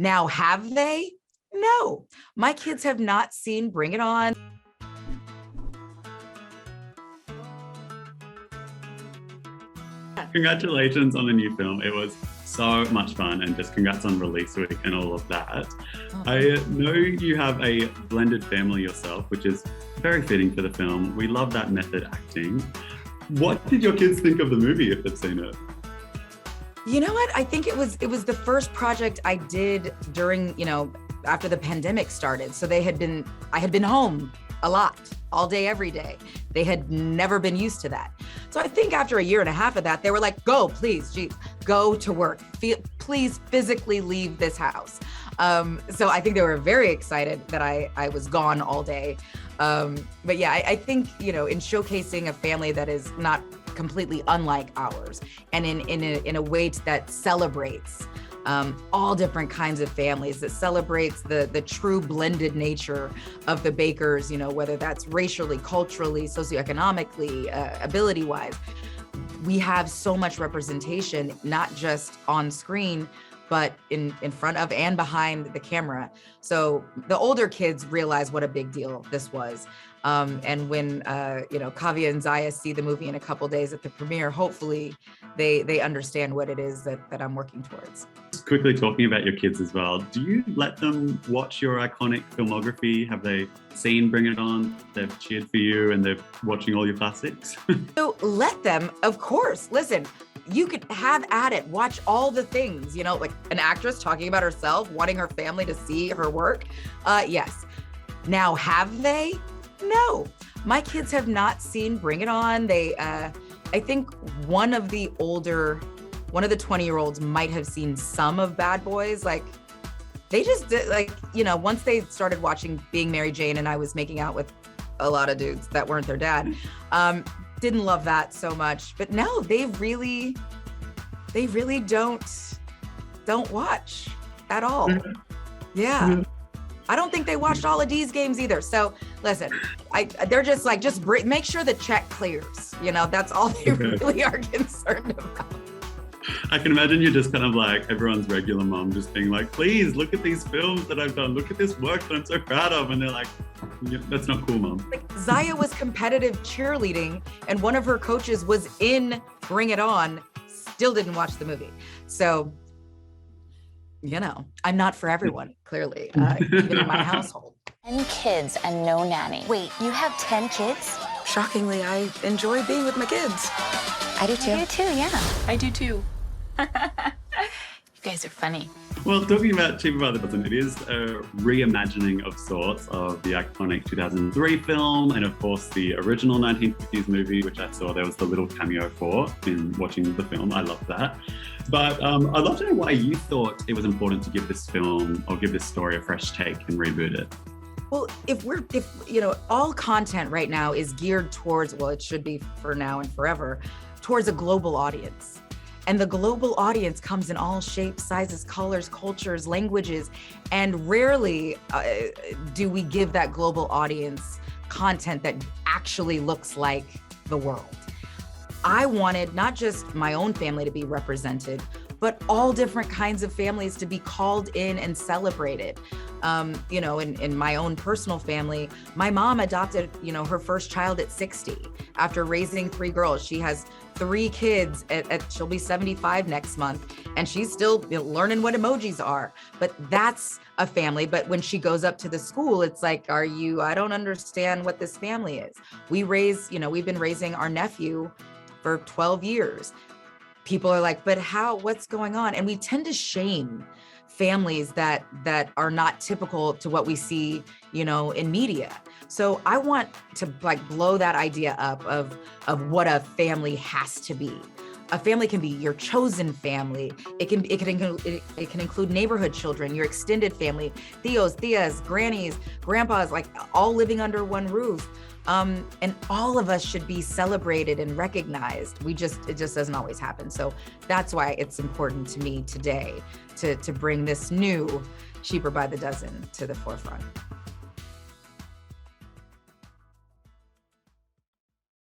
Now, have they? No, my kids have not seen Bring It On. Congratulations on the new film. It was so much fun, and just congrats on release week and all of that. I know you have a blended family yourself, which is very fitting for the film. We love that method acting. What did your kids think of the movie if they've seen it? You know what? I think it was the first project I did during, after the pandemic started. So I had been home a lot, all day, every day. They had never been used to that. So I think after a year and a half of that, they were like, go, please, go to work. Please physically leave this house. So I think they were very excited that I was gone all day. But yeah, I think, in showcasing a family that is not completely unlike ours, and in a way that celebrates all different kinds of families, that celebrates the true blended nature of the Bakers, whether that's racially, culturally, socioeconomically, ability-wise. We have so much representation, not just on screen, but in front of and behind the camera. So the older kids realize what a big deal this was. And when Kavya and Zaya see the movie in a couple days at the premiere, hopefully they understand what it is that I'm working towards. Just quickly talking about your kids as well, do you let them watch your iconic filmography? Have they seen Bring It On? They've cheered for you and they're watching all your classics? So let them, of course. Listen, you could have at it, watch all the things, like an actress talking about herself, wanting her family to see her work. Yes. Now, have they? No, my kids have not seen Bring It On. They, I think one of the 20-year-olds might have seen some of Bad Boys. Like, they just did, once they started watching Being Mary Jane and I was making out with a lot of dudes that weren't their dad, didn't love that so much. But no, they really don't watch at all. Yeah. I don't think they watched all of Dee's games either. So listen, they're just like, make sure the check clears. That's all they really are concerned about. I can imagine you're just kind of like everyone's regular mom, just being like, please look at these films that I've done. Look at this work that I'm so proud of. And they're like, that's not cool, mom. Like, Zaya was competitive cheerleading and one of her coaches was in Bring It On, still didn't watch the movie. So, I'm not for everyone, clearly, even in my household. 10 kids and no nanny. Wait, you have 10 kids? Shockingly, I enjoy being with my kids. I do too. I do too, yeah. I do too. You guys are funny. Well, talking about Cheaper by the Dozen, it is a reimagining of sorts of the iconic 2003 film, and of course the original 1950s movie, which I saw there was the little cameo for in watching the film. I love that. But I'd love to know why you thought it was important to give this film or give this story a fresh take and reboot it. Well, if all content right now is geared towards, well, it should be for now and forever, towards a global audience. And the global audience comes in all shapes, sizes, colors, cultures, languages, and rarely do we give that global audience content that actually looks like the world. I wanted not just my own family to be represented, but all different kinds of families to be called in and celebrated. In my own personal family, my mom adopted, her first child at 60 after raising 3 girls. She has 3 kids she'll be 75 next month, and she's still learning what emojis are. But that's a family. But when she goes up to the school, it's like, I don't understand what this family is. We've been raising our nephew for 12 years. People are like, but what's going on? And we tend to shame families that are not typical to what we see, in media. So I want to blow that idea up of what a family has to be. A family can be your chosen family. It can include neighborhood children, your extended family, tios, tias, grannies, grandpas, all living under one roof. And all of us should be celebrated and recognized. It just doesn't always happen. So that's why it's important to me today to bring this new Cheaper by the Dozen to the forefront.